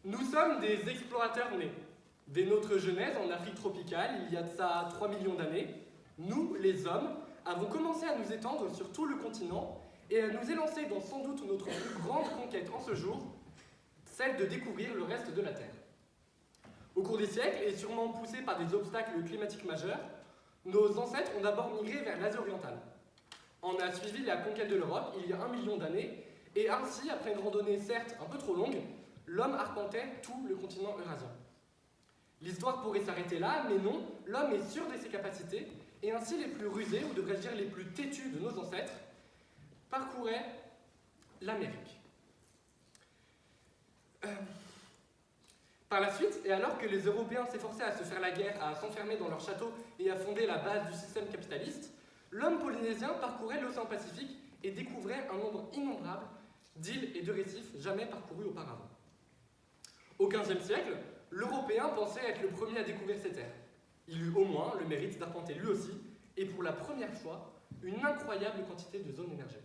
Nous sommes des explorateurs nés. Dès notre genèse en Afrique tropicale, il y a de ça 3 millions d'années, nous, les hommes, avons commencé à nous étendre sur tout le continent et à nous élancer dans sans doute notre plus grande conquête en ce jour, celle de découvrir le reste de la Terre. Au cours des siècles, et sûrement poussés par des obstacles climatiques majeurs, nos ancêtres ont d'abord migré vers l'Asie orientale. On a suivi la conquête de l'Europe il y a 1 million d'années, et ainsi, après une randonnée certes un peu trop longue, l'homme arpentait tout le continent eurasien. L'histoire pourrait s'arrêter là, mais non, l'homme est sûr de ses capacités, et ainsi les plus rusés, ou devrais-je dire les plus têtus de nos ancêtres, parcouraient l'Amérique. Par la suite, et alors que les Européens s'efforçaient à se faire la guerre, à s'enfermer dans leurs châteaux et à fonder la base du système capitaliste, l'homme polynésien parcourait l'océan Pacifique et découvrait un nombre innombrable d'îles et de récifs jamais parcourus auparavant. Au XVe siècle, l'Européen pensait être le premier à découvrir ces terres. Il eut au moins le mérite d'arpenter lui aussi, et pour la première fois, une incroyable quantité de zones émergées.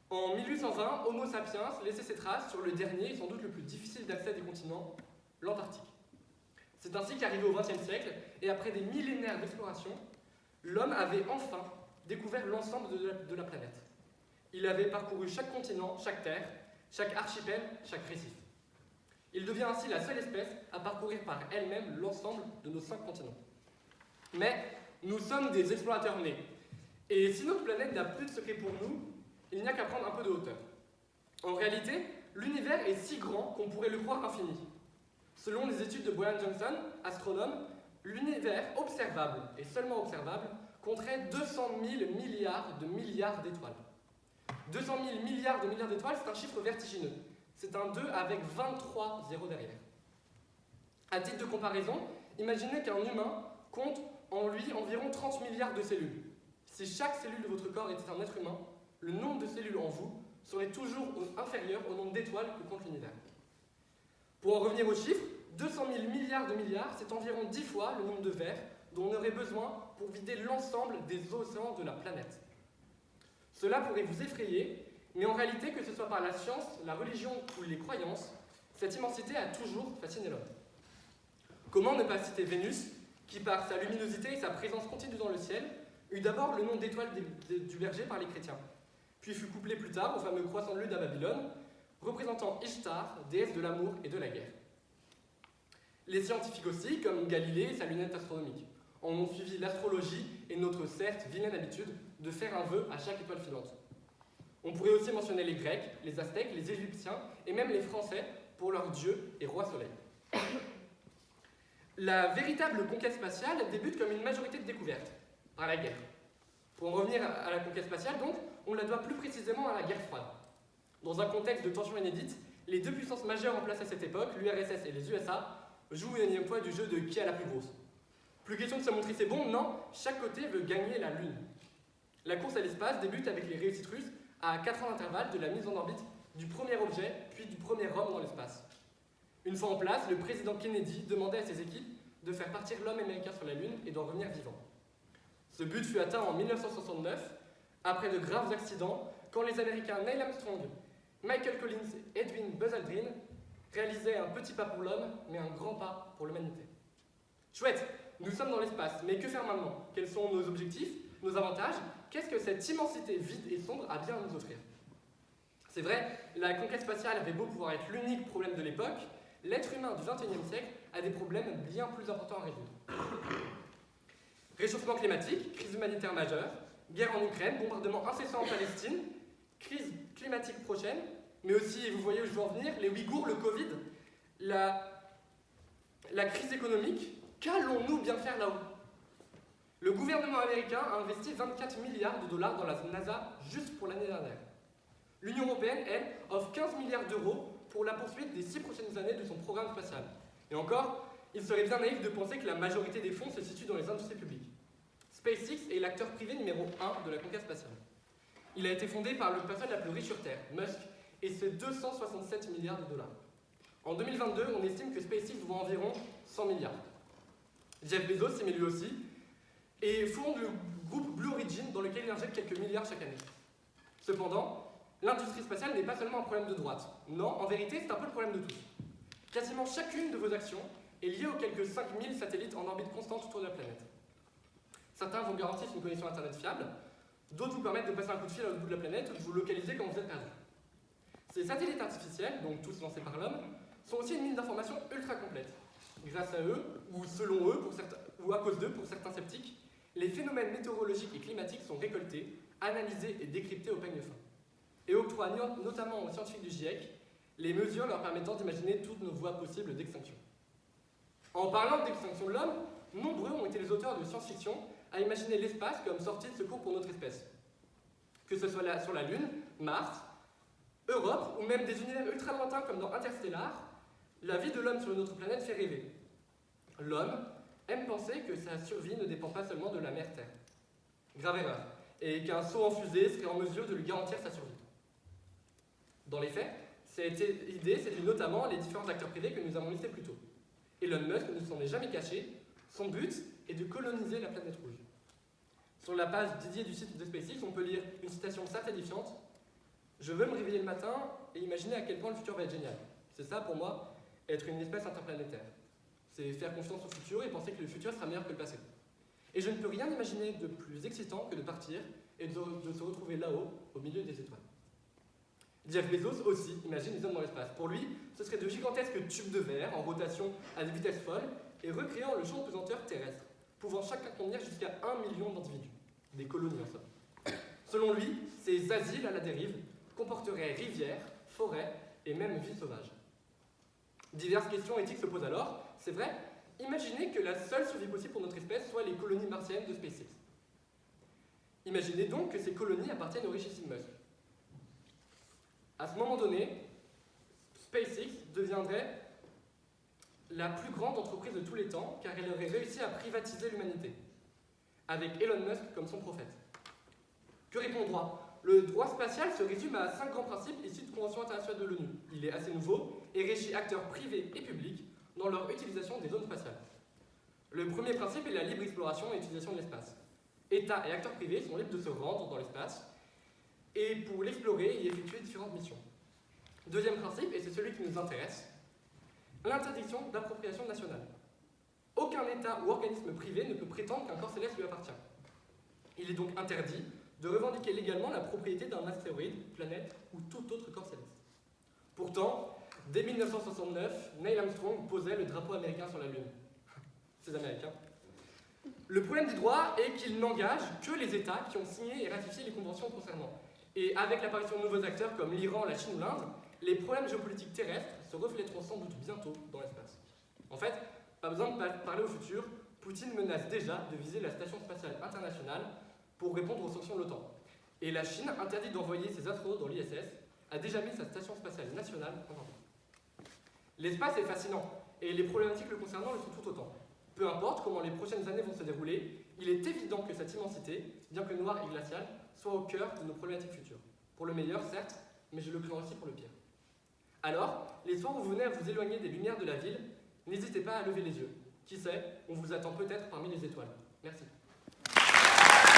En 1820, Homo sapiens laissait ses traces sur le dernier et sans doute le plus difficile d'accès des continents, l'Antarctique. C'est ainsi qu'arrivé au XXe siècle, et après des millénaires d'exploration, l'homme avait enfin découvert l'ensemble de la planète. Il avait parcouru chaque continent, chaque terre, chaque archipel, chaque récif. Il devient ainsi la seule espèce à parcourir par elle-même l'ensemble de nos 5 continents. Mais nous sommes des explorateurs nés. Et si notre planète n'a plus de secret pour nous, il n'y a qu'à prendre un peu de hauteur. En réalité, l'univers est si grand qu'on pourrait le croire infini. Selon les études de Brian Johnson, astronome, l'univers observable, et seulement observable, compterait 200 000 milliards d'étoiles. 200 000 milliards d'étoiles, c'est un chiffre vertigineux. C'est un 2 avec 23 zéros derrière. À titre de comparaison, imaginez qu'un humain compte en lui environ 30 milliards de cellules. Si chaque cellule de votre corps était un être humain, le nombre de cellules en vous serait toujours inférieur au nombre d'étoiles que compte l'univers. Pour en revenir aux chiffres, 200 000 milliards de milliards, c'est environ 10 fois le nombre de verres dont on aurait besoin pour vider l'ensemble des océans de la planète. Cela pourrait vous effrayer, mais en réalité, que ce soit par la science, la religion ou les croyances, cette immensité a toujours fasciné l'homme. Comment ne pas citer Vénus, qui par sa luminosité et sa présence continue dans le ciel, eut d'abord le nom d'étoile du berger par les chrétiens, puis fut couplé plus tard au fameux croissant de lune à Babylone, représentant Ishtar, déesse de l'amour et de la guerre. Les scientifiques aussi, comme Galilée et sa lunette astronomique, en ont suivi l'astrologie et notre certes vilaine habitude de faire un vœu à chaque étoile filante. On pourrait aussi mentionner les Grecs, les Aztèques, les Égyptiens et même les Français pour leur dieu et roi soleil. La véritable conquête spatiale débute comme une majorité de découvertes, par la guerre. Pour en revenir à la conquête spatiale, donc, on la doit plus précisément à la guerre froide. Dans un contexte de tension inédite, les deux puissances majeures en place à cette époque, l'URSS et les USA, jouent une énième fois du jeu de qui a la plus grosse. Plus question de se montrer c'est bon, non, chaque côté veut gagner la Lune. La course à l'espace débute avec les réussites russes à 4 ans d'intervalle de la mise en orbite du premier objet, puis du premier homme dans l'espace. Une fois en place, le président Kennedy demandait à ses équipes de faire partir l'homme américain sur la Lune et d'en revenir vivant. Ce but fut atteint en 1969, après de graves accidents, quand les Américains Neil Armstrong, Michael Collins et Edwin Buzz Aldrin réalisaient un petit pas pour l'homme, mais un grand pas pour l'humanité. Chouette, nous sommes dans l'espace, mais que faire maintenant? Quels sont nos objectifs, nos avantages? Qu'est-ce que cette immensité vide et sombre a bien à nous offrir? C'est vrai, la conquête spatiale avait beau pouvoir être l'unique problème de l'époque, l'être humain du XXIe siècle a des problèmes bien plus importants à résoudre. Réchauffement climatique, crise humanitaire majeure, guerre en Ukraine, bombardement incessant en Palestine, crise climatique prochaine, mais aussi, vous voyez où je veux en venir, les Ouïghours, le Covid, la crise économique. Qu'allons-nous bien faire là-haut? Le gouvernement américain a investi 24 milliards de dollars dans la NASA juste pour l'année dernière. L'Union européenne, elle, offre 15 milliards d'euros pour la poursuite des 6 prochaines années de son programme spatial. Et encore, il serait bien naïf de penser que la majorité des fonds se situe dans les industries publiques. SpaceX est l'acteur privé numéro 1 de la conquête spatiale. Il a été fondé par le personne la plus riche sur Terre, Musk, et c'est 267 milliards de dollars. En 2022, on estime que SpaceX vaut environ 100 milliards. Jeff Bezos s'y met lui aussi, et fonde le groupe Blue Origin, dans lequel il injecte quelques milliards chaque année. Cependant, l'industrie spatiale n'est pas seulement un problème de droite. Non, en vérité, c'est un peu le problème de tous. Quasiment chacune de vos actions est liée aux quelques 5000 satellites en orbite constante autour de la planète. Certains vous garantissent une connexion Internet fiable, d'autres vous permettent de passer un coup de fil à l'autre bout de la planète ou de vous localiser quand vous êtes perdu. Ces satellites artificiels, donc tous lancés par l'homme, sont aussi une mine d'informations ultra complète. Grâce à eux, ou selon eux, ou à cause d'eux pour certains sceptiques, les phénomènes météorologiques et climatiques sont récoltés, analysés et décryptés au peigne fin. Et octroient notamment aux scientifiques du GIEC les mesures leur permettant d'imaginer toutes nos voies possibles d'extinction. En parlant d'extinction de l'homme, nombreux ont été les auteurs de science-fiction à imaginer l'espace comme sortie de secours pour notre espèce. Que ce soit sur la Lune, Mars, Europe, ou même des univers ultra lointains comme dans Interstellar, la vie de l'homme sur notre planète fait rêver. L'homme aime penser que sa survie ne dépend pas seulement de la mère Terre. Grave erreur. Et qu'un saut en fusée serait en mesure de lui garantir sa survie. Dans les faits, cette idée séduit notamment les différents acteurs privés que nous avons listés plus tôt. Elon Musk ne s'en est jamais caché, son but est de coloniser la planète rouge. Sur la page dédiée du site de SpaceX, on peut lire une citation certes édifiante. « Je veux me réveiller le matin et imaginer à quel point le futur va être génial. C'est ça pour moi, être une espèce interplanétaire. C'est faire confiance au futur et penser que le futur sera meilleur que le passé. Et je ne peux rien imaginer de plus excitant que de partir et de se retrouver là-haut, au milieu des étoiles. » Jeff Bezos aussi imagine les hommes dans l'espace. Pour lui, ce serait de gigantesques tubes de verre en rotation à des vitesses folles et recréant le champ de pesanteur terrestre, pouvant chacun contenir jusqu'à 1 million d'individus. Des colonies en somme. Selon lui, ces asiles à la dérive comporteraient rivières, forêts et même vie sauvage. Diverses questions éthiques se posent alors. C'est vrai, imaginez que la seule survie possible pour notre espèce soit les colonies martiennes de SpaceX. Imaginez donc que ces colonies appartiennent au richissime Musk. À ce moment donné, SpaceX deviendrait la plus grande entreprise de tous les temps car elle aurait réussi à privatiser l'humanité, avec Elon Musk comme son prophète. Que répond le droit ? Le droit spatial se résume à 5 grands principes issus de conventions internationales de l'ONU. Il est assez nouveau et régit acteurs privés et publics dans leur utilisation des zones spatiales. Le premier principe est la libre exploration et utilisation de l'espace. États et acteurs privés sont libres de se rendre dans l'espace et pour l'explorer et y effectuer différentes missions. Deuxième principe, et c'est celui qui nous intéresse, l'interdiction d'appropriation nationale. Aucun État ou organisme privé ne peut prétendre qu'un corps céleste lui appartient. Il est donc interdit de revendiquer légalement la propriété d'un astéroïde, planète ou tout autre corps céleste. Pourtant, dès 1969, Neil Armstrong posait le drapeau américain sur la Lune. Ces Américains. Le problème du droit est qu'il n'engage que les États qui ont signé et ratifié les conventions concernant. Et avec l'apparition de nouveaux acteurs comme l'Iran, la Chine ou l'Inde, les problèmes géopolitiques terrestres se reflèteront sans doute bientôt dans l'espace. En fait, pas besoin de parler au futur, Poutine menace déjà de viser la Station spatiale internationale pour répondre aux sanctions de l'OTAN. Et la Chine, interdite d'envoyer ses astronautes dans l'ISS, a déjà mis sa Station spatiale nationale en danger. L'espace est fascinant, et les problématiques le concernant le sont tout autant. Peu importe comment les prochaines années vont se dérouler, il est évident que cette immensité, bien que noire et glaciale, soit au cœur de nos problématiques futures. Pour le meilleur, certes, mais je le crains aussi pour le pire. Alors, les soirs où vous venez à vous éloigner des lumières de la ville, n'hésitez pas à lever les yeux. Qui sait, on vous attend peut-être parmi les étoiles. Merci.